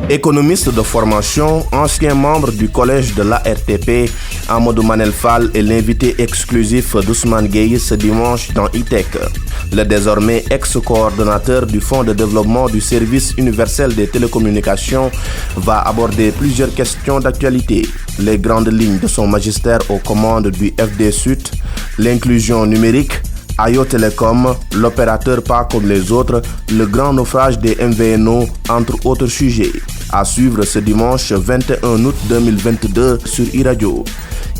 Économiste de formation, ancien membre du collège de l'ARTP, Amadou Manel Fall est l'invité exclusif d'Ousmane Gueye ce dimanche dans ITEC. Le désormais ex-coordonnateur du Fonds de développement du service universel des télécommunications va aborder plusieurs questions d'actualité. Les grandes lignes de son magistère aux commandes du FD-SUT, l'inclusion numérique, Ayo Telecom, l'opérateur pas comme les autres, le grand naufrage des MVNO, entre autres sujets. À suivre ce dimanche 21 août 2022 sur iRadio.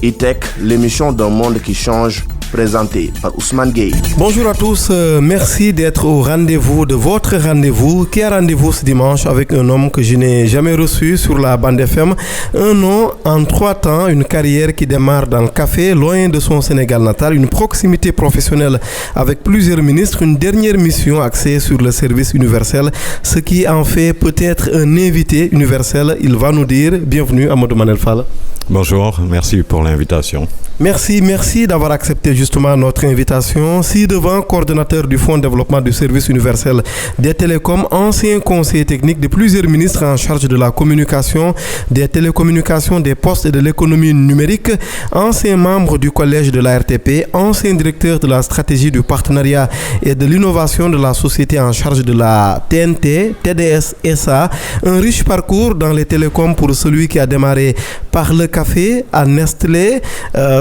ITEC, l'émission d'un monde qui change, présenté par Ousmane Gueye. Bonjour à tous, merci d'être au rendez-vous de votre rendez-vous. Qui a rendez-vous ce dimanche avec un homme que je n'ai jamais reçu sur la bande FM. Un nom en 3 temps, une carrière qui démarre dans le café, loin de son Sénégal natal, une proximité professionnelle avec plusieurs ministres, une dernière mission axée sur le service universel, ce qui en fait peut-être un invité universel. Il va nous dire bienvenue Amadou Manel Fall. Bonjour, merci pour l'invitation. Merci d'avoir accepté justement notre invitation. Ci-devant, coordonnateur du Fonds de développement du service universel des télécoms, ancien conseiller technique de plusieurs ministres en charge de la communication, des télécommunications, des postes et de l'économie numérique, ancien membre du collège de la RTP, ancien directeur de la stratégie du partenariat et de l'innovation de la société en charge de la TNT, TDS SA, un riche parcours dans les télécoms pour celui qui a démarré par le café à Nestlé.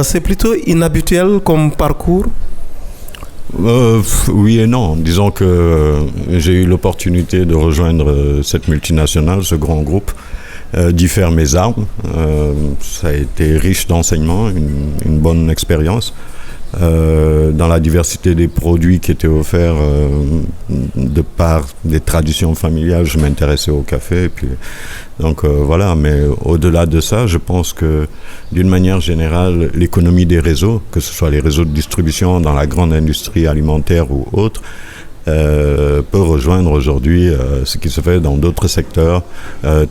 C'est plutôt inhabituel comme parcours? Oui et non. Disons que j'ai eu l'opportunité de rejoindre cette multinationale, ce grand groupe, d'y faire mes armes. Ça a été riche d'enseignements, une bonne expérience. Dans la diversité des produits qui étaient offerts de par des traditions familiales, je m'intéressais au café. Et puis, donc voilà, mais au-delà de ça, je pense que d'une manière générale, l'économie des réseaux, que ce soit les réseaux de distribution dans la grande industrie alimentaire ou autre, peut rejoindre aujourd'hui ce qui se fait dans d'autres secteurs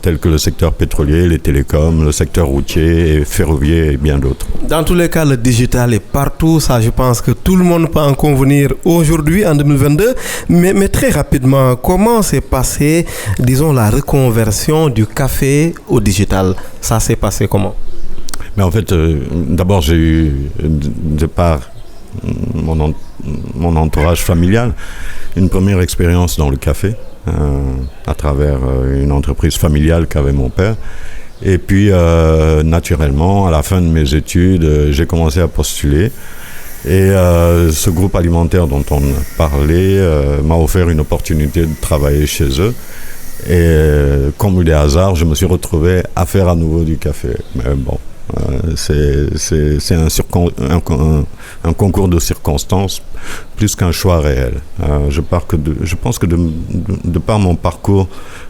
tels que le secteur pétrolier, les télécoms, le secteur routier et ferroviaire et bien d'autres. Dans tous les cas, le digital est partout, ça je pense que tout le monde peut en convenir aujourd'hui en 2022, mais très rapidement, comment s'est passé, disons, la reconversion du café au digital? Ça s'est passé comment? Mais en fait, d'abord j'ai eu de part mon entourage familial, une première expérience dans le café à travers une entreprise familiale qu'avait mon père. Et puis, naturellement, à la fin de mes études, j'ai commencé à postuler. Et ce groupe alimentaire dont on parlait m'a offert une opportunité de travailler chez eux. Et comme des hasards, je me suis retrouvé à faire à nouveau du café. Mais bon. C'est un concours de circonstances plus qu'un choix réel. Je pense que de par mon parcours,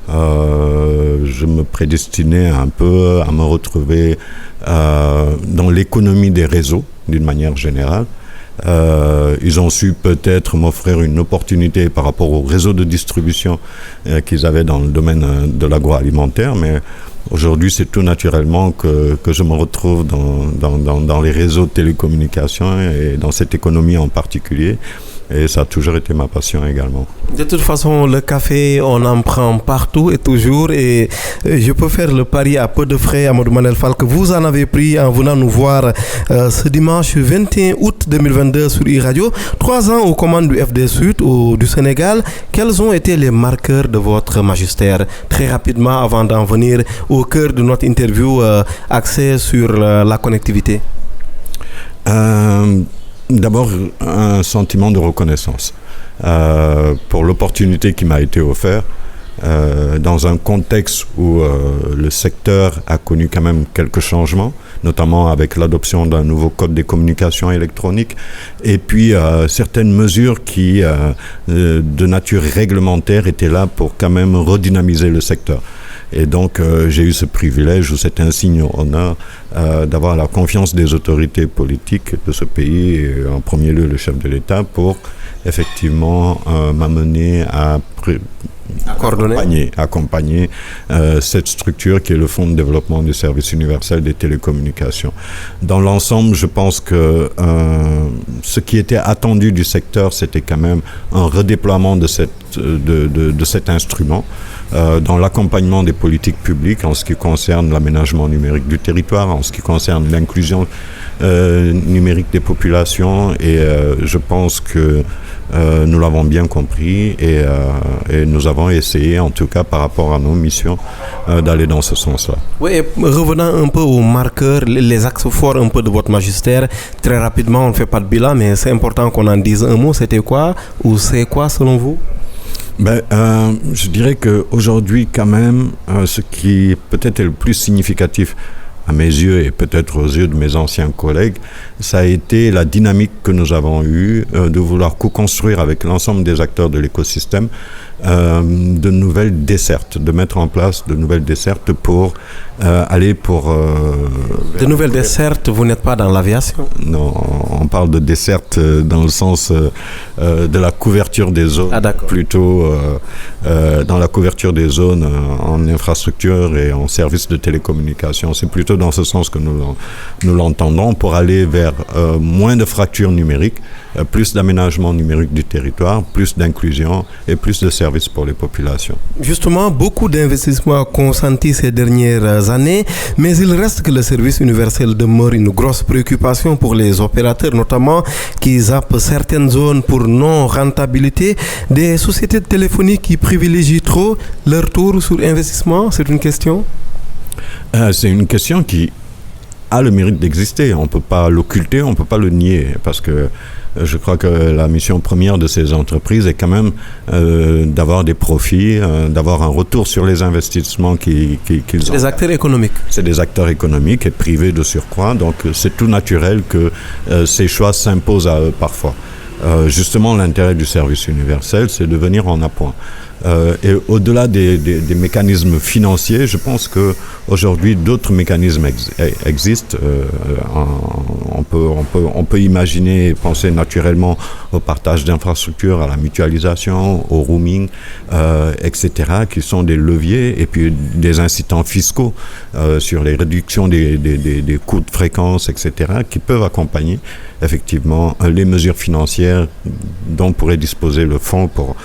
je me prédestinais un peu à me retrouver dans l'économie des réseaux d'une manière générale. Ils ont su peut-être m'offrir une opportunité par rapport au réseau de distribution qu'ils avaient dans le domaine de l'agroalimentaire, mais aujourd'hui, c'est tout naturellement que je me retrouve dans les réseaux de télécommunications et dans cette économie en particulier. Et ça a toujours été ma passion également. De toute façon, le café, on en prend partout et toujours. Et je peux faire le pari à peu de frais, Amadou Manel Fall, que vous en avez pris en venant nous voir ce dimanche 21 août 2022 sur iRadio. 3 ans aux commandes du FD-SUT du Sénégal. Quels ont été les marqueurs de votre magistère? Très rapidement, avant d'en venir au cœur de notre interview axée sur la connectivité. D'abord, un sentiment de reconnaissance pour l'opportunité qui m'a été offerte dans un contexte où le secteur a connu quand même quelques changements, notamment avec l'adoption d'un nouveau code des communications électroniques et puis certaines mesures qui, de nature réglementaire, étaient là pour quand même redynamiser le secteur. Et donc, j'ai eu ce privilège ou cet insigne honneur d'avoir la confiance des autorités politiques de ce pays, et en premier lieu le chef de l'État, pour effectivement m'amener à accompagner cette structure qui est le Fonds de développement du service universel des télécommunications. Dans l'ensemble, je pense que ce qui était attendu du secteur, c'était quand même un redéploiement de cette de cet instrument dans l'accompagnement des politiques publiques en ce qui concerne l'aménagement numérique du territoire, en ce qui concerne l'inclusion numérique des populations, et je pense que nous l'avons bien compris et nous avons essayé, en tout cas par rapport à nos missions, d'aller dans ce sens-là. Oui, revenant un peu aux marqueurs, les axes forts un peu de votre magistère, très rapidement, on ne fait pas de bilan, mais c'est important qu'on en dise un mot. C'était quoi ou c'est quoi selon vous? Je dirais qu'aujourd'hui, quand même, ce qui peut-être est le plus significatif à mes yeux et peut-être aux yeux de mes anciens collègues, ça a été la dynamique que nous avons eue de vouloir co-construire avec l'ensemble des acteurs de l'écosystème de nouvelles dessertes, de mettre en place de nouvelles dessertes pour aller pour... de nouvelles dessertes, vous n'êtes pas dans l'aviation? Non, on parle de dessertes dans le sens de la couverture des zones, plutôt dans la couverture des zones en infrastructure et en services de télécommunication. C'est plutôt dans ce sens que nous l'entendons, pour aller vers moins de fractures numériques, plus d'aménagement numérique du territoire, plus d'inclusion et plus de services pour les populations. Justement, beaucoup d'investissements consentis ces dernières années, mais il reste que le service universel demeure une grosse préoccupation pour les opérateurs, notamment qui zappent certaines zones pour non-rentabilité. Des sociétés de téléphonie qui privilégient trop leur tour sur investissement, c'est une question? C'est une question qui a le mérite d'exister. On ne peut pas l'occulter, on ne peut pas le nier, parce que je crois que la mission première de ces entreprises est quand même d'avoir des profits, d'avoir un retour sur les investissements qu'ils ont. Des acteurs économiques. C'est des acteurs économiques et privés de surcroît, donc c'est tout naturel que ces choix s'imposent à eux parfois. Justement, l'intérêt du service universel, c'est de venir en appoint. Et au-delà des mécanismes financiers, je pense qu'aujourd'hui, d'autres mécanismes existent. On peut imaginer et penser naturellement au partage d'infrastructures, à la mutualisation, au roaming, etc., qui sont des leviers, et puis des incitants fiscaux sur les réductions des coûts de fréquence, etc., qui peuvent accompagner effectivement les mesures financières dont pourrait disposer le fonds pour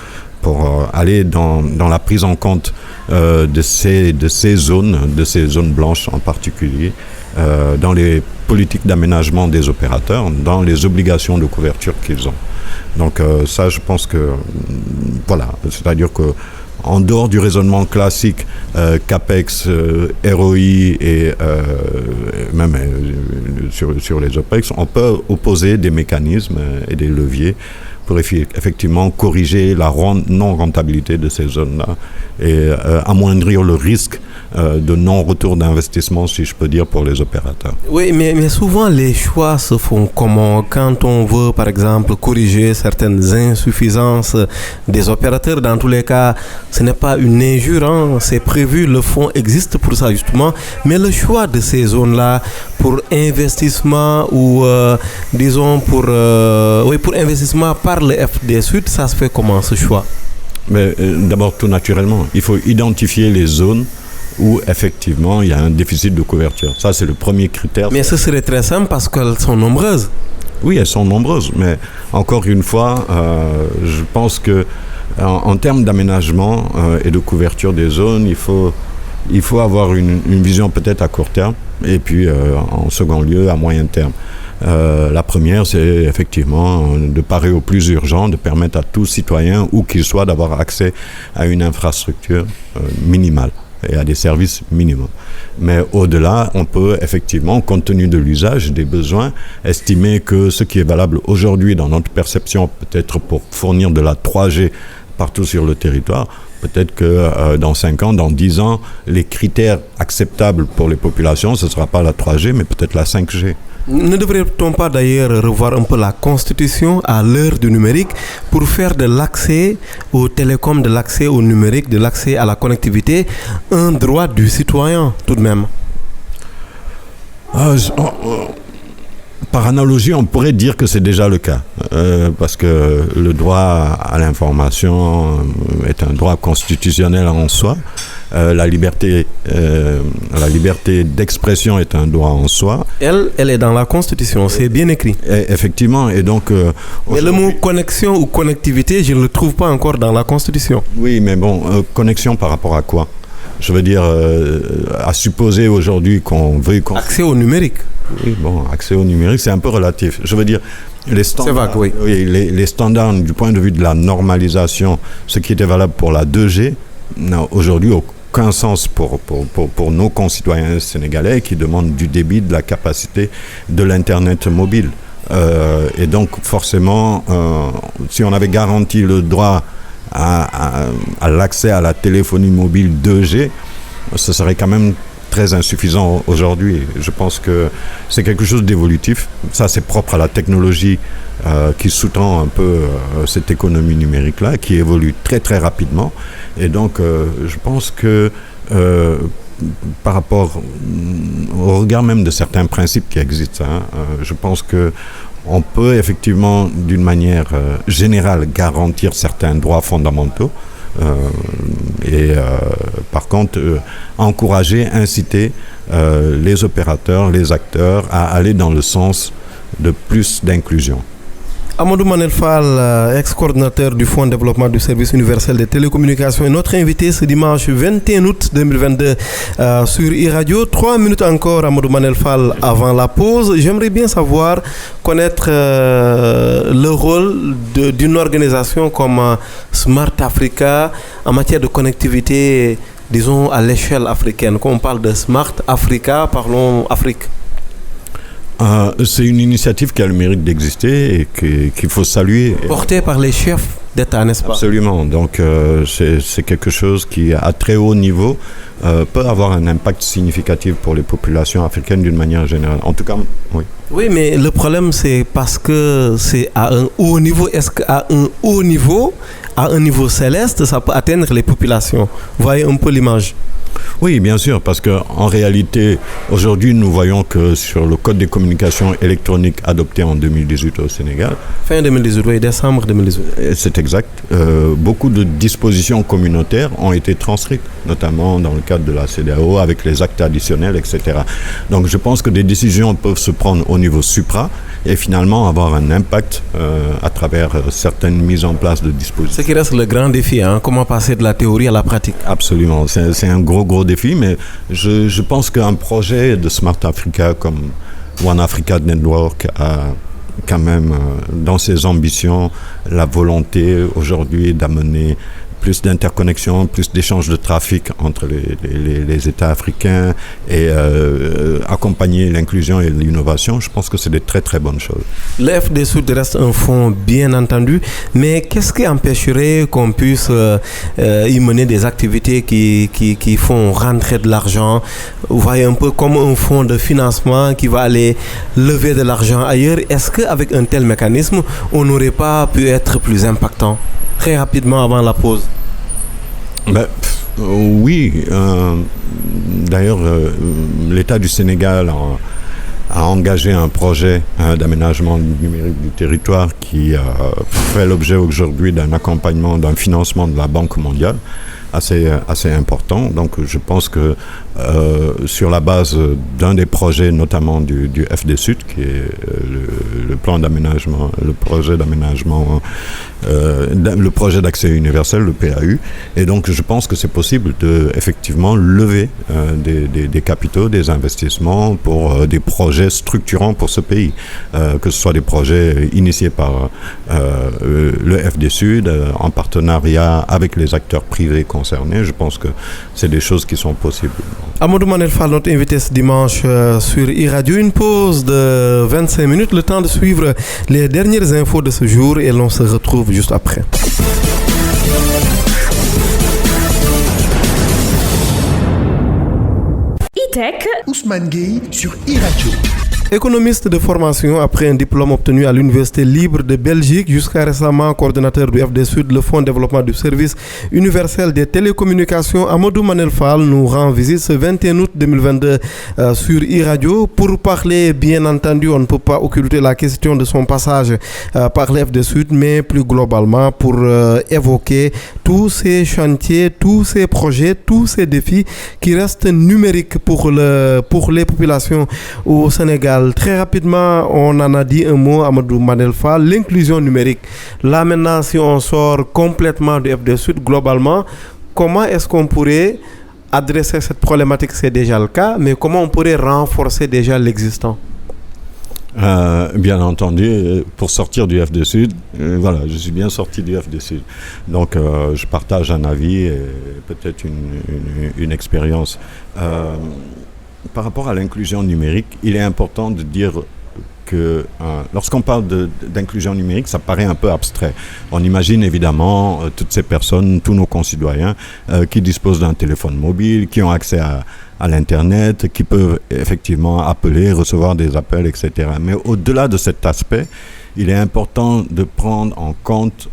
aller dans la prise en compte de ces zones blanches en particulier, dans les politiques d'aménagement des opérateurs, dans les obligations de couverture qu'ils ont. Donc ça, je pense que voilà, c'est-à-dire que en dehors du raisonnement classique CAPEX, ROI et même sur les OPEX, on peut opposer des mécanismes et des leviers pour effectivement corriger la non-rentabilité de ces zones-là et amoindrir le risque de non-retour d'investissement, si je peux dire, pour les opérateurs. Oui, mais souvent les choix se font comment? Quand on veut, par exemple, corriger certaines insuffisances des opérateurs, dans tous les cas, ce n'est pas une injure, hein, c'est prévu, le fonds existe pour ça justement, mais le choix de ces zones-là pour investissement ou disons pour investissement par le FD Sud, ça se fait comment ce choix? Mais d'abord, tout naturellement, il faut identifier les zones où effectivement il y a un déficit de couverture. Ça, c'est le premier critère. Mais ce serait très simple parce qu'elles sont nombreuses. Oui, elles sont nombreuses, mais encore une fois, je pense que en termes d'aménagement et de couverture des zones, il faut avoir une vision peut-être à court terme et puis en second lieu à moyen terme. La première, c'est effectivement de parer au plus urgent, de permettre à tout citoyen, où qu'il soit, d'avoir accès à une infrastructure minimale et à des services minimums. Mais au-delà, on peut effectivement, compte tenu de l'usage, des besoins, estimer que ce qui est valable aujourd'hui dans notre perception, peut-être pour fournir de la 3G partout sur le territoire, peut-être que dans 5 ans, dans 10 ans, les critères acceptables pour les populations, ce ne sera pas la 3G, mais peut-être la 5G. Ne devrait-on pas d'ailleurs revoir un peu la Constitution à l'heure du numérique pour faire de l'accès aux télécoms, de l'accès au numérique, de l'accès à la connectivité, un droit du citoyen tout de même? Par analogie, on pourrait dire que c'est déjà le cas, parce que le droit à l'information est un droit constitutionnel en soi. La liberté d'expression est un droit en soi. Elle est dans la Constitution, c'est bien écrit. Effectivement, et donc... mais le mot connexion ou connectivité, je ne le trouve pas encore dans la Constitution. Oui, mais bon, connexion par rapport à quoi ? Je veux dire, à supposer aujourd'hui qu'on veuille... Accès au numérique. Oui, bon, accès au numérique, c'est un peu relatif. Je veux dire, les standards, c'est vague, oui. Oui, les standards du point de vue de la normalisation, ce qui était valable pour la 2G, n'a aujourd'hui aucun sens pour nos concitoyens sénégalais qui demandent du débit, de la capacité de l'Internet mobile. Et donc, forcément, si on avait garanti le droit à l'accès à la téléphonie mobile 2G, ce serait quand même très insuffisant aujourd'hui. Je pense que c'est quelque chose d'évolutif. Ça, c'est propre à la technologie qui sous-tend un peu cette économie numérique-là, qui évolue très très rapidement. Et donc, je pense que par rapport au regard même de certains principes qui existent, je pense que on peut effectivement, d'une manière générale, garantir certains droits fondamentaux. Par contre, encourager, inciter les opérateurs, les acteurs à aller dans le sens de plus d'inclusion. Amadou Manel Fall, ex-coordinateur du Fonds de développement du service universel des télécommunications, est notre invité ce dimanche 21 août 2022 sur e-radio. 3 minutes encore, Amadou Manel Fall, avant la pause. J'aimerais bien connaître le rôle d'une organisation comme Smart Africa en matière de connectivité, disons à l'échelle africaine. Quand on parle de Smart Africa, parlons Afrique. C'est une initiative qui a le mérite d'exister et qu'il faut saluer. Portée par les chefs d'État, n'est-ce pas ? Absolument. Donc, c'est quelque chose qui, à très haut niveau, peut avoir un impact significatif pour les populations africaines d'une manière générale. En tout cas, oui. Oui, mais le problème, c'est parce que c'est à un haut niveau. Est-ce qu'à un haut niveau, à un niveau céleste, ça peut atteindre les populations ? Vous voyez un peu l'image ? Oui, bien sûr, parce qu'en réalité, aujourd'hui, nous voyons que sur le Code des communications électroniques adopté en 2018 au Sénégal... Fin 2018, oui, décembre 2018. C'est exact. Beaucoup de dispositions communautaires ont été transcrites, notamment dans le cadre de la CEDEAO, avec les actes additionnels, etc. Donc, je pense que des décisions peuvent se prendre au niveau supra et finalement avoir un impact à travers certaines mises en place de dispositions. Ce qui reste le grand défi, comment passer de la théorie à la pratique. Absolument, c'est un gros défi, mais je pense qu'un projet de Smart Africa comme One Africa Network a quand même dans ses ambitions la volonté aujourd'hui d'amener plus d'interconnexion, plus d'échanges de trafic entre les États africains et accompagner l'inclusion et l'innovation. Je pense que c'est des très très bonnes choses. Le FD Sud reste un fonds bien entendu, mais qu'est-ce qui empêcherait qu'on puisse y mener des activités qui font rentrer de l'argent? Vous voyez, un peu comme un fonds de financement qui va aller lever de l'argent ailleurs. Est-ce qu'avec un tel mécanisme, on n'aurait pas pu être plus impactant? Très rapidement avant la pause. Oui. D'ailleurs, l'État du Sénégal a engagé un projet d'aménagement numérique du territoire qui fait l'objet aujourd'hui d'un accompagnement, d'un financement de la Banque mondiale assez important. Donc je pense que sur la base d'un des projets, notamment du FD Sud, qui est le plan d'aménagement, le projet d'aménagement, le projet d'accès universel, le PAU, et donc je pense que c'est possible de effectivement lever des capitaux, des investissements pour des projets structurants pour ce pays, que ce soit des projets initiés par le FD Sud en partenariat avec les acteurs privés concernés. Je pense que c'est des choses qui sont possibles. Amadou Manel Fall, notre invité ce dimanche sur e-radio. Une pause de 25 minutes, le temps de suivre les dernières infos de ce jour et l'on se retrouve juste après. E-Tech, Ousmane Gueye sur e-radio. Économiste de formation, après un diplôme obtenu à l'Université libre de Belgique, jusqu'à récemment coordonnateur du FD Sud, le Fonds de développement du service universel des télécommunications, Amadou Manel Fall nous rend visite ce 21 août 2022 sur e-radio. Pour parler, bien entendu, on ne peut pas occulter la question de son passage par le FD Sud, mais plus globalement pour évoquer tous ces chantiers, tous ces projets, tous ces défis qui restent numériques pour les populations au Sénégal. Très rapidement, on en a dit un mot, Amadou Manel Fall, l'inclusion numérique. Là maintenant, si on sort complètement du FD Sud, globalement, comment est-ce qu'on pourrait adresser cette problématique? C'est déjà le cas, mais comment on pourrait renforcer déjà l'existant? Bien entendu, pour sortir du FD Sud, voilà, je suis bien sorti du FD Sud. Donc, je partage un avis et peut-être une expérience. Par rapport à l'inclusion numérique, il est important de dire que lorsqu'on parle d'inclusion numérique, ça paraît un peu abstrait. On imagine évidemment toutes ces personnes, tous nos concitoyens qui disposent d'un téléphone mobile, qui ont accès à l'Internet, qui peuvent effectivement appeler, recevoir des appels, etc. Mais au-delà de cet aspect, il est important de prendre en compte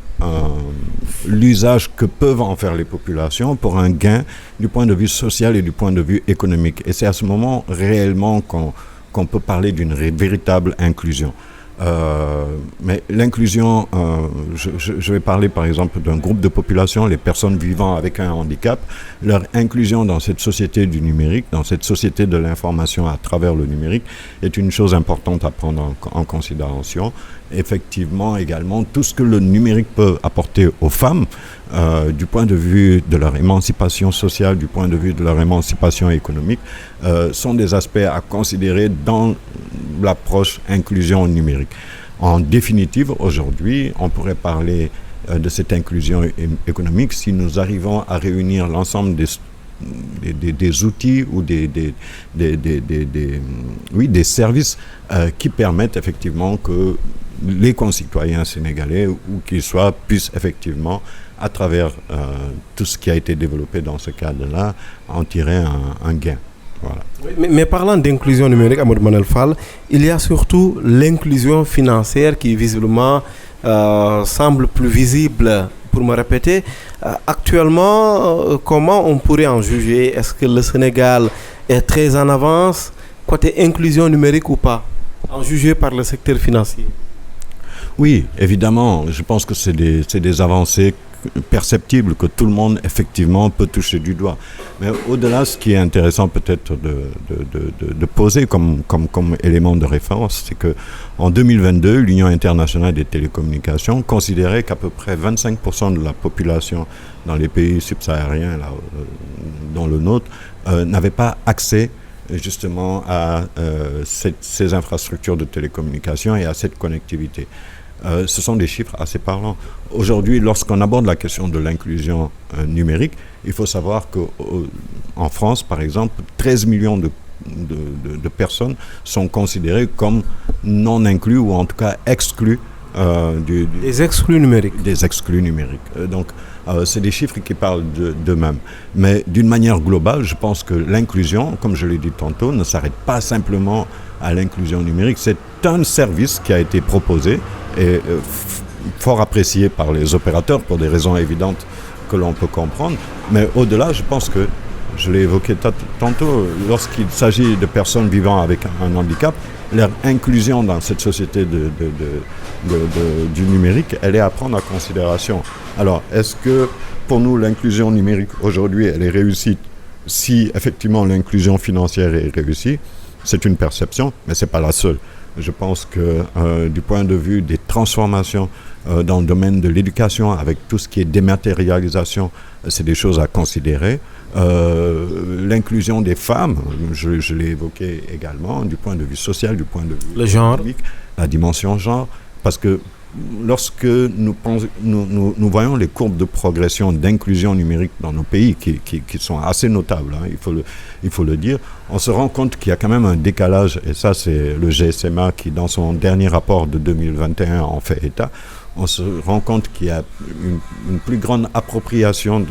l'usage que peuvent en faire les populations pour un gain du point de vue social et du point de vue économique. Et c'est à ce moment réellement qu'on peut parler d'une véritable inclusion. Mais l'inclusion, je vais parler par exemple d'un groupe de population, les personnes vivant avec un handicap. Leur inclusion dans cette société du numérique, dans cette société de l'information à travers le numérique, est une chose importante à prendre en considération. Effectivement, également, tout ce que le numérique peut apporter aux femmes, du point de vue de leur émancipation sociale, du point de vue de leur émancipation économique, sont des aspects à considérer dans l'approche inclusion numérique. En définitive, aujourd'hui, on pourrait parler de cette inclusion économique si nous arrivons à réunir l'ensemble des outils ou des services qui permettent effectivement que les concitoyens sénégalais, où qu'ils soient, puissent effectivement, à travers tout ce qui a été développé dans ce cadre-là, en tirer un gain. Voilà. Mais parlant d'inclusion numérique, Amadou Manel Fall, il y a surtout l'inclusion financière qui visiblement semble plus visible. Pour me répéter, actuellement, comment on pourrait en juger? Est-ce que le Sénégal est très en avance côté inclusion numérique ou pas, en juger par le secteur financier? Oui, évidemment, je pense que c'est des avancées perceptibles que tout le monde effectivement peut toucher du doigt. Mais au-delà, ce qui est intéressant peut-être de poser comme élément de référence, c'est que en 2022, l'Union internationale des télécommunications considérait qu'à peu près 25% de la population dans les pays subsahariens, dont le nôtre, n'avait pas accès justement à ces infrastructures de télécommunications et à cette connectivité. Ce sont des chiffres assez parlants. Aujourd'hui, lorsqu'on aborde la question de l'inclusion numérique, il faut savoir qu'en France, par exemple, 13 millions de personnes sont considérées comme non inclus ou en tout cas exclus. Des exclus numériques. Des exclus numériques. Donc, c'est des chiffres qui parlent d'eux-mêmes. Mais d'une manière globale, je pense que l'inclusion, comme je l'ai dit tantôt, ne s'arrête pas simplement à l'inclusion numérique. C'est un service qui a été proposé et fort apprécié par les opérateurs pour des raisons évidentes que l'on peut comprendre. Mais au-delà, je pense que, je l'ai évoqué tantôt, lorsqu'il s'agit de personnes vivant avec un handicap, leur inclusion dans cette société du numérique, elle est à prendre en considération. Alors, est-ce que pour nous, l'inclusion numérique aujourd'hui, elle est réussie? Si effectivement l'inclusion financière est réussie, c'est une perception, mais ce n'est pas la seule. Je pense que du point de vue des transformations dans le domaine de l'éducation, avec tout ce qui est dématérialisation, c'est des choses à considérer. L'inclusion des femmes, je l'ai évoqué également, du point de vue social, du point de vue le genre, économique, la dimension genre, parce que lorsque nous voyons les courbes de progression d'inclusion numérique dans nos pays qui sont assez notables, hein, il faut le dire, on se rend compte qu'il y a quand même un décalage, et ça c'est le GSMA qui dans son dernier rapport de 2021 en fait état. On se rend compte qu'il y a une plus grande appropriation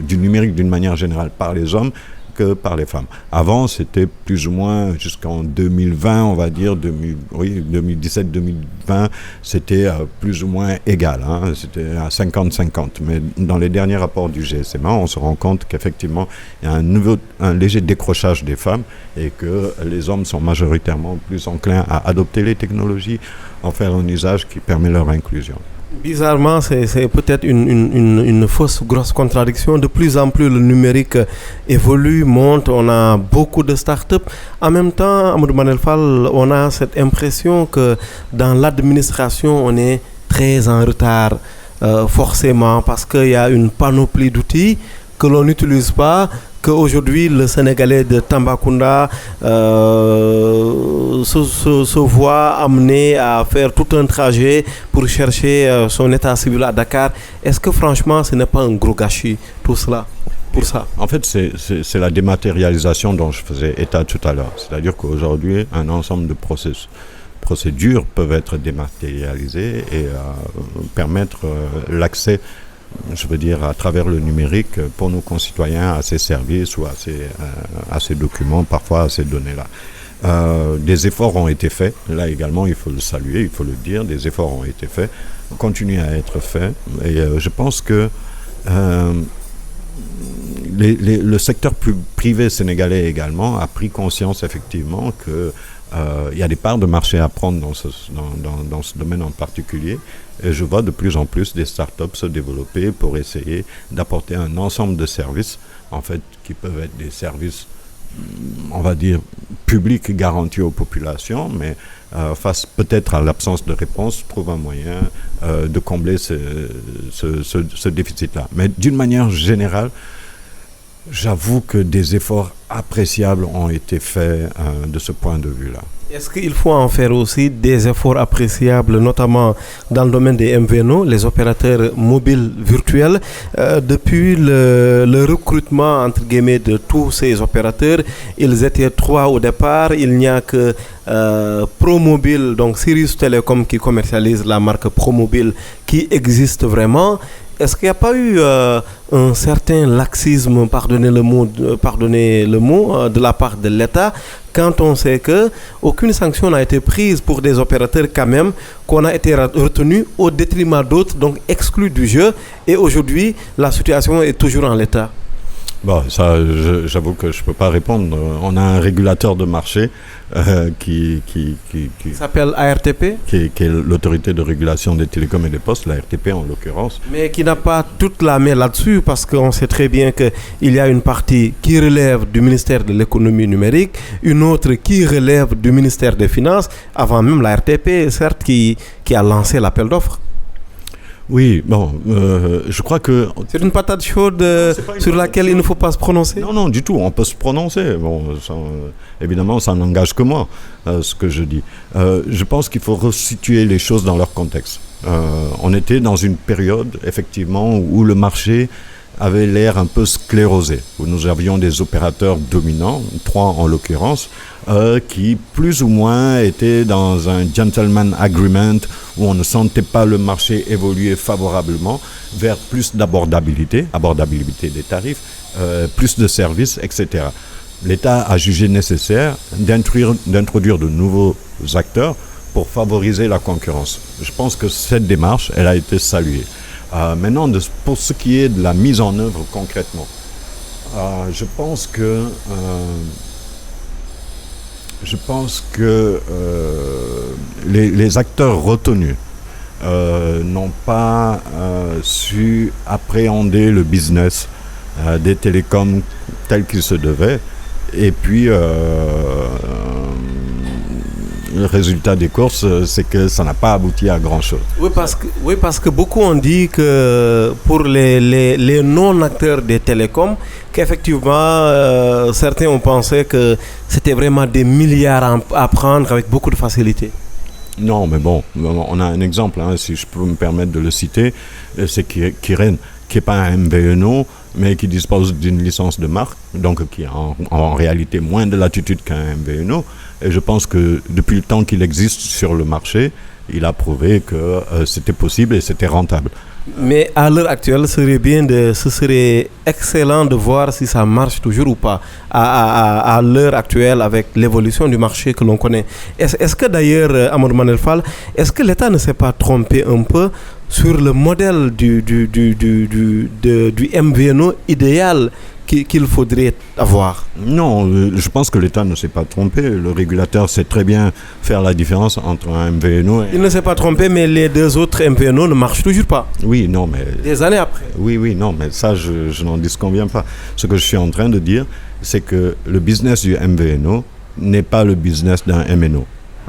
du numérique d'une manière générale par les hommes que par les femmes. Avant, c'était plus ou moins jusqu'en 2020, on va dire, 2017-2020, c'était plus ou moins égal, hein, c'était à 50-50. Mais dans les derniers rapports du GSMA, on se rend compte qu'effectivement, il y a un léger décrochage des femmes et que les hommes sont majoritairement plus enclins à adopter les technologies, en faire un usage qui permet leur inclusion. Bizarrement, c'est peut-être une fausse grosse contradiction. De plus en plus, le numérique évolue, monte, on a beaucoup de start-up. En même temps, Amadou Manel Fall, on a cette impression que dans l'administration, on est très en retard, forcément, parce qu'il y a une panoplie d'outils que l'on n'utilise pas, qu'aujourd'hui le Sénégalais de Tambacounda se voit amené à faire tout un trajet pour chercher son état civil à Dakar. Est-ce que franchement ce n'est pas un gros gâchis tout cela pour ça? En fait, c'est la dématérialisation dont je faisais état tout à l'heure. C'est-à-dire qu'aujourd'hui, un ensemble de procédures peuvent être dématérialisées et permettre l'accès, je veux dire, à travers le numérique pour nos concitoyens à ces services ou à ces documents, parfois à ces données-là. Des efforts ont été faits, là également il faut le saluer, il faut le dire, des efforts ont été faits, continuent à être faits et je pense que le secteur privé sénégalais également a pris conscience effectivement que il y a des parts de marché à prendre dans ce domaine en particulier. Et je vois de plus en plus des startups se développer pour essayer d'apporter un ensemble de services, en fait, qui peuvent être des services, on va dire, publics garantis aux populations, mais face peut-être à l'absence de réponse, trouve un moyen de combler ce déficit-là. Mais d'une manière générale, j'avoue que des efforts appréciables ont été faits de ce point de vue-là. Est-ce qu'il faut en faire aussi des efforts appréciables, notamment dans le domaine des MVNO, les opérateurs mobiles virtuels, depuis le recrutement, entre guillemets, de tous ces opérateurs? Ils étaient 3 au départ, il n'y a que ProMobile, donc Sirius Telecom qui commercialise la marque ProMobile qui existe vraiment. Est-ce qu'il n'y a pas eu un certain laxisme, pardonnez le mot, de la part de l'État, quand on sait qu'aucune sanction n'a été prise pour des opérateurs quand même, qu'on a été retenu au détriment d'autres, donc exclus du jeu, et aujourd'hui la situation est toujours en l'état? Bon, ça, j'avoue que je ne peux pas répondre. On a un régulateur de marché qui s'appelle ARTP, qui est l'autorité de régulation des télécoms et des postes, l'ARTP en l'occurrence. Mais qui n'a pas toute la main là-dessus, parce qu'on sait très bien qu'il y a une partie qui relève du ministère de l'économie numérique, une autre qui relève du ministère des Finances, avant même l'ARTP, certes, qui a lancé l'appel d'offres. Oui, bon, je crois que... C'est une patate chaude sur laquelle il ne faut pas se prononcer? Non, du tout, on peut se prononcer. Bon, évidemment, ça n'engage que moi, ce que je dis. Je pense qu'il faut resituer les choses dans leur contexte. On était dans une période, effectivement, où le marché avait l'air un peu sclérosé, où nous avions des opérateurs dominants, 3 en l'occurrence, qui plus ou moins étaient dans un gentleman agreement où on ne sentait pas le marché évoluer favorablement vers plus d'abordabilité des tarifs, plus de services, etc. L'État a jugé nécessaire d'introduire de nouveaux acteurs pour favoriser la concurrence. Je pense que cette démarche, elle a été saluée. Maintenant, pour ce qui est de la mise en œuvre concrètement, je pense que les acteurs retenus n'ont pas su appréhender le business des télécoms tel qu'il se devait. Et puis, le résultat des courses, c'est que ça n'a pas abouti à grand-chose. Oui, parce que beaucoup ont dit que pour les non-acteurs des télécoms, qu'effectivement, certains ont pensé que c'était vraiment des milliards à prendre avec beaucoup de facilité. Non, mais bon, on a un exemple, si je peux me permettre de le citer, c'est Kiren, qui n'est pas un MVNO, mais qui dispose d'une licence de marque, donc qui a en réalité moins de latitude qu'un MVNO. Et je pense que depuis le temps qu'il existe sur le marché, il a prouvé que c'était possible et c'était rentable. Mais à l'heure actuelle, ce serait excellent de voir si ça marche toujours ou pas. À l'heure actuelle, avec l'évolution du marché que l'on connaît. Est-ce que d'ailleurs, Amadou Manel Fall, est-ce que l'État ne s'est pas trompé un peu sur le modèle du MVNO idéal qu'il faudrait avoir? Non, je pense que l'État ne s'est pas trompé. Le régulateur sait très bien faire la différence entre un MVNO et... Il ne s'est pas trompé, mais les deux autres MVNO ne marchent toujours pas. Oui, non, mais... Des années après. Oui, non, mais ça, je n'en disconviens pas. Ce que je suis en train de dire, c'est que le business du MVNO n'est pas le business d'un MNO.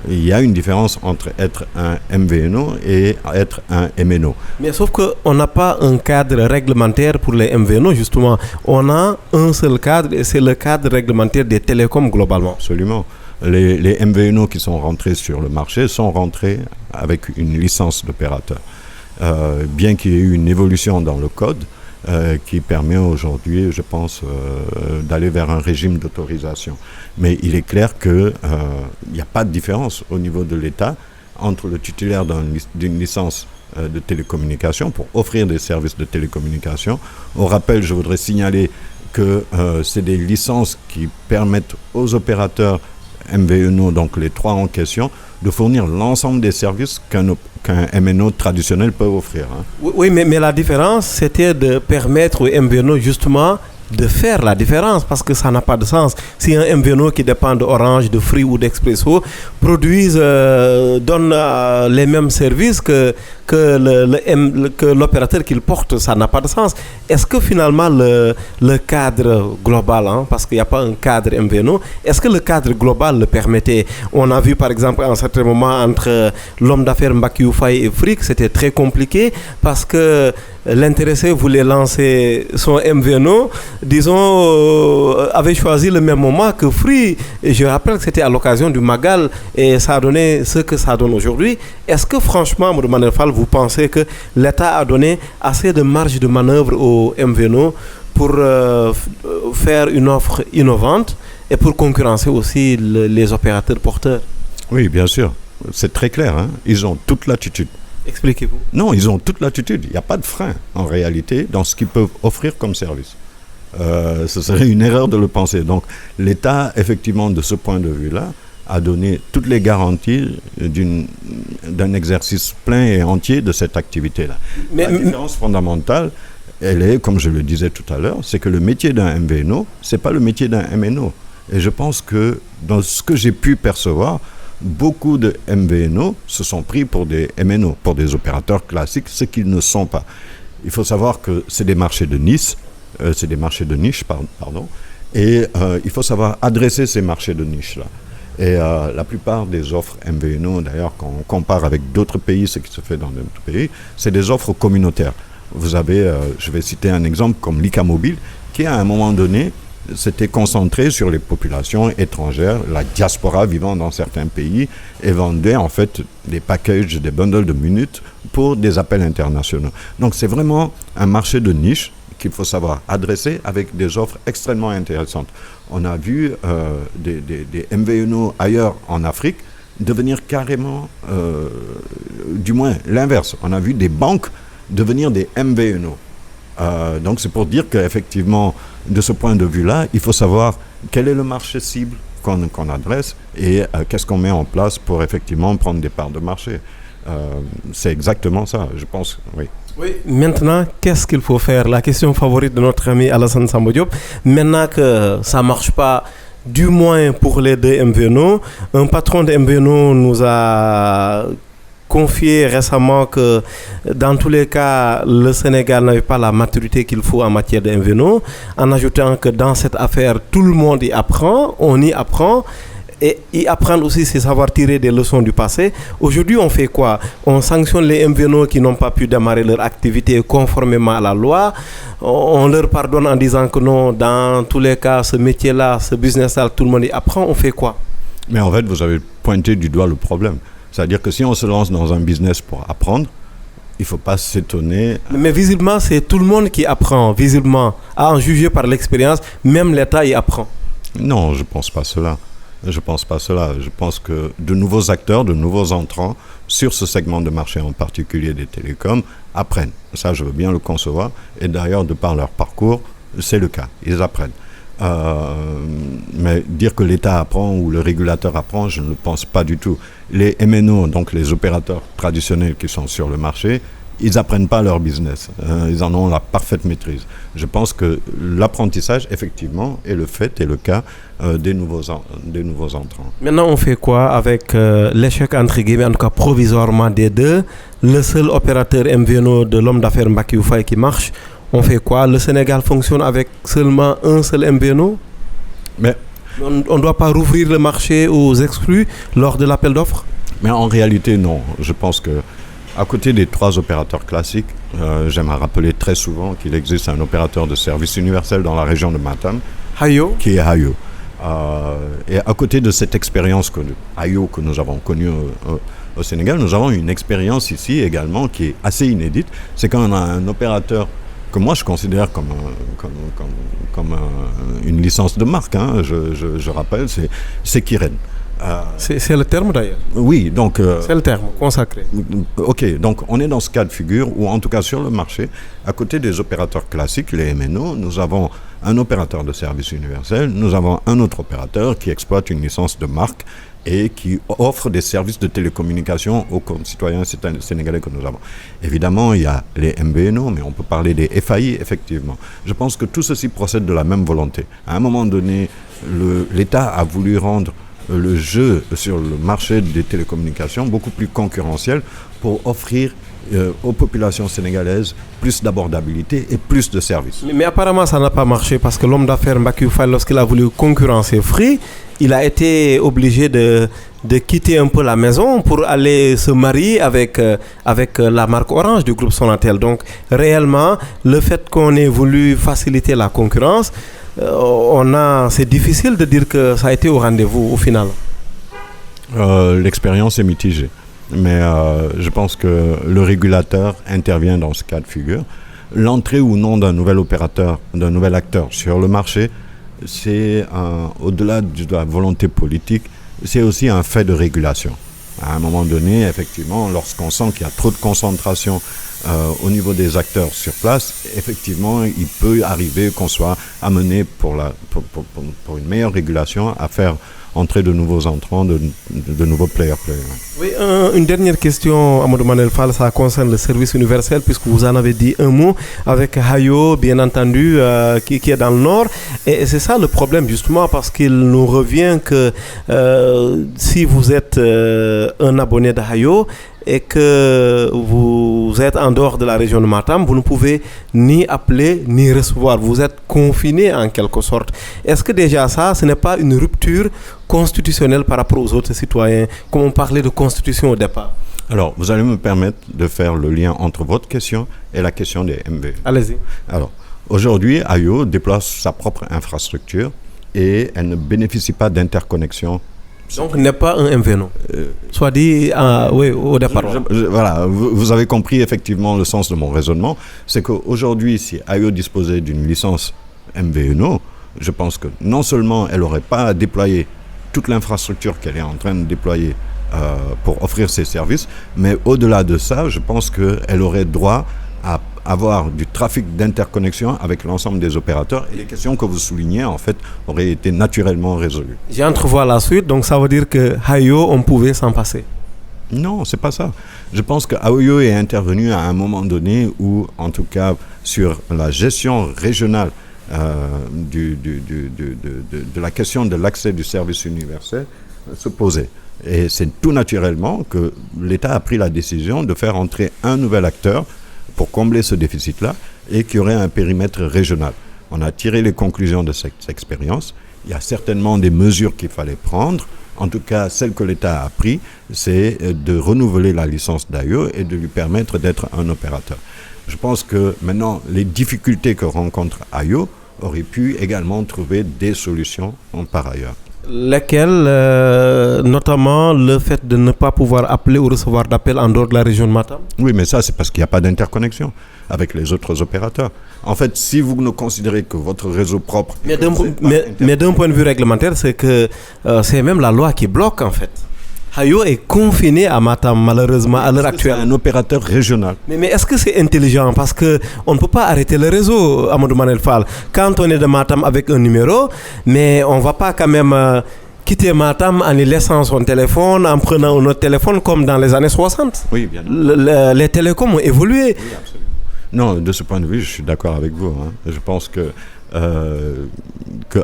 Il y a une différence entre être un MVNO et être un MNO. Mais sauf qu'on n'a pas un cadre réglementaire pour les MVNO, justement. On a un seul cadre et c'est le cadre réglementaire des télécoms globalement. Absolument. Les MVNO qui sont rentrés sur le marché sont rentrés avec une licence d'opérateur. Bien qu'il y ait eu une évolution dans le code, qui permet aujourd'hui, je pense, d'aller vers un régime d'autorisation. Mais il est clair qu'il n'y a pas de différence au niveau de l'État entre le titulaire d'une licence de télécommunication pour offrir des services de télécommunication. Au rappel, je voudrais signaler que c'est des licences qui permettent aux opérateurs MVNO, donc les trois en question, de fournir l'ensemble des services qu'un MNO traditionnel peut offrir. Hein. Oui, mais la différence, c'était de permettre aux MVNO justement de faire la différence, parce que ça n'a pas de sens. Si un MVNO qui dépend d'Orange, de Free ou d'Expresso donne les mêmes services que l'opérateur qu'il porte, ça n'a pas de sens. Est-ce que finalement le cadre global, parce qu'il n'y a pas un cadre MVNO, est-ce que le cadre global le permettait? On a vu par exemple à un certain moment entre l'homme d'affaires Mbakiou Faye et Free, c'était très compliqué parce que l'intéressé voulait lancer son MVNO, disons, avait choisi le même moment que Free. Et je rappelle que c'était à l'occasion du Magal et ça a donné ce que ça donne aujourd'hui. Est-ce que franchement, Amadou Manel Fall, vous pensez que l'État a donné assez de marge de manœuvre au MVNO pour faire une offre innovante et pour concurrencer aussi les opérateurs porteurs? Oui, bien sûr. C'est très clair. Hein. Ils ont toute l'attitude. Expliquez-vous. Non, ils ont toute l'attitude. Il n'y a pas de frein, en réalité, dans ce qu'ils peuvent offrir comme service. Ce serait une erreur de le penser. Donc, l'État, effectivement, de ce point de vue-là, a donné toutes les garanties d'un exercice plein et entier de cette activité-là. La différence fondamentale, elle est, comme je le disais tout à l'heure, c'est que le métier d'un MVNO, ce n'est pas le métier d'un MNO. Et je pense que, dans ce que j'ai pu percevoir, beaucoup de MVNO se sont pris pour des MNO, pour des opérateurs classiques, ce qu'ils ne sont pas. Il faut savoir que c'est des marchés de niche, et il faut savoir adresser ces marchés de niche-là. Et la plupart des offres MVNO, d'ailleurs, quand on compare avec d'autres pays, ce qui se fait dans d'autres pays, c'est des offres communautaires. Vous avez, je vais citer un exemple comme l'ICA Mobile, qui à un moment donné, s'était concentré sur les populations étrangères, la diaspora vivant dans certains pays, et vendait en fait des packages, des bundles de minutes pour des appels internationaux. Donc c'est vraiment un marché de niche qu'il faut savoir adresser avec des offres extrêmement intéressantes. On a vu des MVNO ailleurs en Afrique devenir carrément, du moins l'inverse. On a vu des banques devenir des MVNO. Donc c'est pour dire qu'effectivement, de ce point de vue-là, il faut savoir quel est le marché cible qu'on adresse et qu'est-ce qu'on met en place pour effectivement prendre des parts de marché. C'est exactement ça, je pense, oui. Oui, maintenant, qu'est-ce qu'il faut faire? La question favorite de notre ami Alassane Samba Diop. Maintenant que ça ne marche pas, du moins pour les deux MVNO, un patron de MVNO nous a confié récemment que dans tous les cas, le Sénégal n'avait pas la maturité qu'il faut en matière de MVNO, en ajoutant que dans cette affaire, tout le monde y apprend, on y apprend, et y apprendre aussi, c'est savoir tirer des leçons du passé. Aujourd'hui, on fait quoi? On sanctionne les MVNO qui n'ont pas pu démarrer leur activité conformément à la loi. On leur pardonne en disant que non, dans tous les cas, ce métier-là, ce business-là, tout le monde y apprend. On fait quoi? Mais en fait, vous avez pointé du doigt le problème. C'est-à-dire que si on se lance dans un business pour apprendre, il ne faut pas s'étonner. Mais visiblement, c'est tout le monde qui apprend, visiblement. À en juger par l'expérience, même l'État y apprend. Non, je ne pense pas cela. Je pense que de nouveaux acteurs, de nouveaux entrants sur ce segment de marché en particulier des télécoms, apprennent. Ça, je veux bien le concevoir. Et d'ailleurs, de par leur parcours, c'est le cas. Ils apprennent. Mais dire que l'État apprend ou le régulateur apprend, je ne le pense pas du tout. Les MNO, donc les opérateurs traditionnels qui sont sur le marché, ils n'apprennent pas leur business. Ils en ont la parfaite maîtrise. Je pense que l'apprentissage, effectivement, est le fait et le cas des nouveaux entrants. Maintenant, on fait quoi avec l'échec, entre guillemets, en tout cas provisoirement des deux? Le seul opérateur MVNO de l'homme d'affaires Mbacké Faye qui marche, on fait quoi? Le Sénégal fonctionne avec seulement un seul MVNO? Mais on ne doit pas rouvrir le marché aux exclus lors de l'appel d'offres? Mais en réalité, non. Je pense que à côté des 3 opérateurs classiques, j'aime rappeler très souvent qu'il existe un opérateur de service universel dans la région de Matam, Hayo, qui est Hayo. Et à côté de cette expérience Hayo que nous avons connue au Sénégal, nous avons une expérience ici également qui est assez inédite. C'est quand on a un opérateur que moi je considère comme une licence de marque. Hein. Je rappelle, c'est Kiren. C'est le terme d'ailleurs. Oui, donc... c'est le terme consacré. Ok, donc on est dans ce cas de figure où, en tout cas sur le marché, à côté des opérateurs classiques, les MNO, nous avons un opérateur de service universel, nous avons un autre opérateur qui exploite une licence de marque et qui offre des services de télécommunication aux concitoyens sénégalais que nous avons. Évidemment, il y a les MVNO, mais on peut parler des FAI, effectivement. Je pense que tout ceci procède de la même volonté. À un moment donné, l'État a voulu rendre le jeu sur le marché des télécommunications beaucoup plus concurrentiel pour offrir aux populations sénégalaises plus d'abordabilité et plus de services. Mais apparemment, ça n'a pas marché parce que l'homme d'affaires Mbacké Faye, lorsqu'il a voulu concurrencer Free, il a été obligé de quitter un peu la maison pour aller se marier avec la marque Orange du groupe Sonatel. Donc, réellement, le fait qu'on ait voulu faciliter la concurrence, c'est difficile de dire que ça a été au rendez-vous au final. L'expérience est mitigée. Mais je pense que le régulateur intervient dans ce cas de figure. L'entrée ou non d'un nouvel opérateur, d'un nouvel acteur sur le marché, c'est au-delà de la volonté politique, c'est aussi un fait de régulation. À un moment donné, effectivement, lorsqu'on sent qu'il y a trop de concentration au niveau des acteurs sur place, effectivement, il peut arriver qu'on soit amené pour une meilleure régulation à faire entrer de nouveaux entrants, de nouveaux players. Oui, une dernière question, Amadou Manel Fall, ça concerne le service universel, puisque vous en avez dit un mot, avec Hayo, bien entendu, qui est dans le nord. Et c'est ça le problème, justement, parce qu'il nous revient que si vous êtes un abonné de Hayo, et que vous êtes en dehors de la région de Matam, vous ne pouvez ni appeler ni recevoir. Vous êtes confiné en quelque sorte. Est-ce que déjà ça, ce n'est pas une rupture constitutionnelle par rapport aux autres citoyens, comme on parlait de constitution au départ? Alors, vous allez me permettre de faire le lien entre votre question et la question des MV. Allez-y. Alors, aujourd'hui, Hayo déploie sa propre infrastructure et elle ne bénéficie pas d'interconnexion. Donc, n'est pas un MVNO. Soit dit, oui, au départ. Voilà, vous avez compris effectivement le sens de mon raisonnement. C'est qu'aujourd'hui, si Hayo disposait d'une licence MVNO, je pense que non seulement elle n'aurait pas à déployer toute l'infrastructure qu'elle est en train de déployer pour offrir ses services, mais au-delà de ça, je pense qu'elle aurait droit à avoir du trafic d'interconnexion avec l'ensemble des opérateurs, et les questions que vous soulignez en fait auraient été naturellement résolues. J'entrevois la suite, donc ça veut dire que Hayo, on pouvait s'en passer? Non, c'est pas ça. Je pense que Hayo est intervenu à un moment donné où, en tout cas, sur la gestion régionale de la question de l'accès du service universel se posait. Et c'est tout naturellement que l'État a pris la décision de faire entrer un nouvel acteur pour combler ce déficit-là et qui aurait un périmètre régional. On a tiré les conclusions de cette expérience. Il y a certainement des mesures qu'il fallait prendre. En tout cas, celle que l'État a prise, c'est de renouveler la licence d'Hayo et de lui permettre d'être un opérateur. Je pense que maintenant, les difficultés que rencontre Hayo auraient pu également trouver des solutions par ailleurs. Lesquelles, notamment le fait de ne pas pouvoir appeler ou recevoir d'appels en dehors de la région de Matam? Oui, mais ça, c'est parce qu'il n'y a pas d'interconnexion avec les autres opérateurs. En fait, si vous ne considérez que votre réseau propre... Mais d'un point de vue réglementaire, c'est que c'est même la loi qui bloque, en fait. Ayo est confiné à Matam, malheureusement, à l'heure actuelle. C'est un opérateur régional. Mais est-ce que c'est intelligent? Parce qu'on ne peut pas arrêter le réseau, Amadou Manel Fall. Quand on est de Matam avec un numéro, mais on ne va pas quand même quitter Matam en y laissant son téléphone, en prenant un autre téléphone comme dans les années 60. Oui, bien. Les télécoms ont évolué. Oui, absolument. Non, de ce point de vue, je suis d'accord avec vous. Je pense que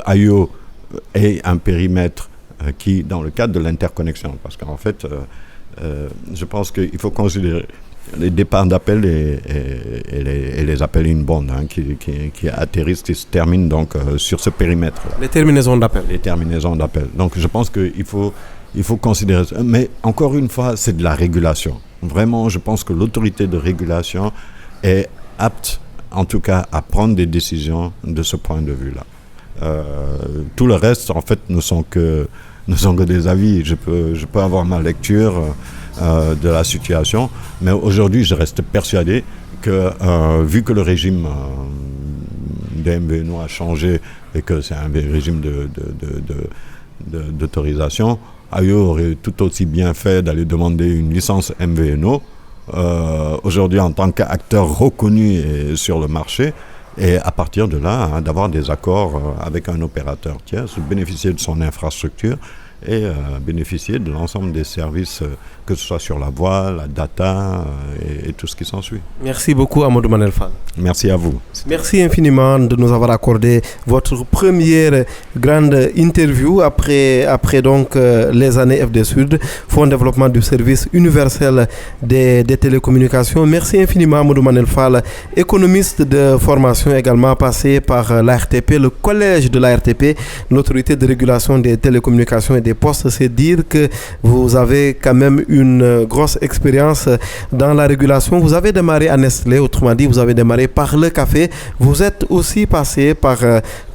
Ayo ait un périmètre qui, dans le cadre de l'interconnexion, parce qu'en fait, je pense qu'il faut considérer les départs d'appels et les appels inbound qui atterrissent, qui se terminent donc sur ce périmètre-là. Les terminaisons d'appels. Les terminaisons d'appels. Donc je pense qu'il faut considérer ça. Mais encore une fois, c'est de la régulation. Vraiment, je pense que l'autorité de régulation est apte, en tout cas, à prendre des décisions de ce point de vue-là. Tout le reste, en fait, ne sont que des avis. Je peux avoir ma lecture de la situation, mais aujourd'hui, je reste persuadé que, vu que le régime des MVNO a changé et que c'est un régime d'autorisation, Ayo aurait tout aussi bien fait d'aller demander une licence MVNO aujourd'hui en tant qu'acteur reconnu sur le marché. Et à partir de là, d'avoir des accords avec un opérateur tiers, bénéficier de son infrastructure et bénéficier de l'ensemble des services, que ce soit sur la voix, la data et tout ce qui s'ensuit. Merci beaucoup, Amadou Manel Fall. Merci à vous. Merci infiniment de nous avoir accordé votre première grande interview après donc les années FD Sud, Fonds de développement du service universel des télécommunications. Merci infiniment, Amadou Manel Fall, économiste de formation également passé par l'ARTP, le collège de l'ARTP, l'autorité de régulation des télécommunications et des postes. C'est dire que vous avez quand même une grosse expérience dans la régulation. Vous avez démarré à Nestlé, autrement dit, vous avez démarré par le café. Vous êtes aussi passé par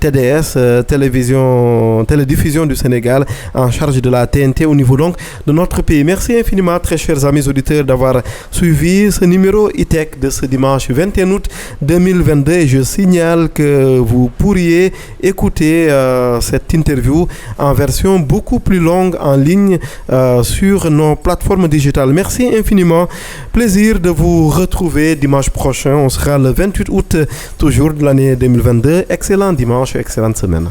TDS, Télédiffusion du Sénégal, en charge de la TNT au niveau donc de notre pays. Merci infiniment, très chers amis auditeurs, d'avoir suivi ce numéro e-tech de ce dimanche 21 août 2022. Je signale que vous pourriez écouter cette interview en version beaucoup plus longue en ligne sur nos plateformes digitales. Merci infiniment. Plaisir de vous retrouver dimanche prochain. On sera le 28 août toujours de l'année 2022. Excellent dimanche, excellente semaine.